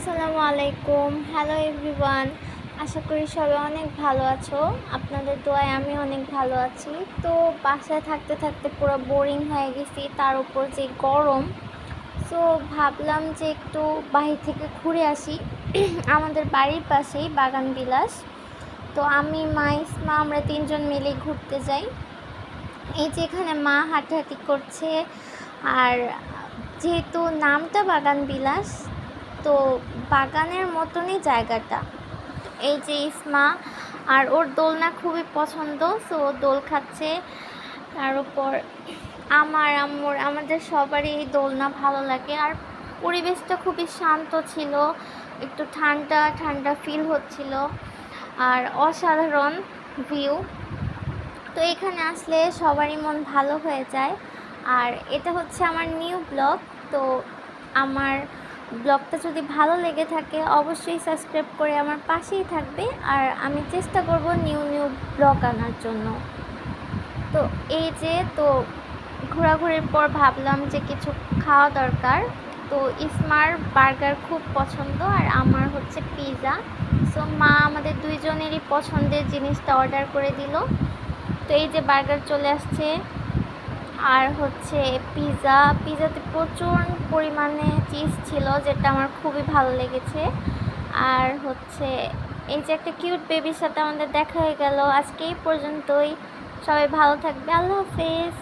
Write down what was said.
আসসালামু আলাইকুম। Hello everyone. আশা করি সবাই অনেক ভালো আছো। আপনাদের দোয়ায় আমি অনেক ভালো আছি। তো বাসায় থাকতে থাকতে পুরো বোরিং হয়ে গেছি, তার উপর যে গরম। সো ভাবলাম যে একটু বাহির থেকে ঘুরে আসি। আমাদের বাড়ির পাশেই বাগান বিলাস। তো আমি, মা, ইসমা আমরা তিনজন মিলে ঘুরতে যাই। এই যে এখানে মা হাঁটাহাঁটি করছে। আর যেহেতু নামটা বাগান বিলাস, তো বাগানের মতনই জায়গাটা। এই যে ইসমা আর ওর দোলনা খুবই পছন্দ, সো ও দোল খাচ্ছে। তার উপর আমার আম্মুর আমাদের সবারই এই দোলনা ভালো লাগে। আর পরিবেশটা খুবই শান্ত ছিল, একটু ঠান্ডা ঠান্ডা ফিল হচ্ছিল আর অসাধারণ ভিউ। তো এখানে আসলে সবারই মন ভালো হয়ে যায়। আর এটা হচ্ছে আমার নিউ ব্লগ। তো আমার ব্লগটা যদি ভালো লেগে থাকে অবশ্যই সাবস্ক্রাইব করে আমার পাশেই থাকবে। আর আমি চেষ্টা করব নিউ নিউ ব্লগ আনার জন্য। তো এই যে তো ঘোরাঘুরির পর ভাবলাম যে কিছু খাওয়া দরকার। তো ইসমার বার্গার খুব পছন্দ আর আমার হচ্ছে পিৎজা। সো মা আমাদের দুইজনেরই পছন্দের জিনিসটা অর্ডার করে দিল। তো এই যে বার্গার চলে আসছে আর হচ্ছে পিৎজাতে প্রচুর পরিমাণে চিজ ছিল, যেটা আমার খুবই ভালো লেগেছে। আর হচ্ছে এই যে একটা কিউট বেবির সাথে আমাদের দেখা হয়ে গেল। আজকে এই পর্যন্তই। সবাই ভালো থাকবে। আল্লাহ হাফেজ।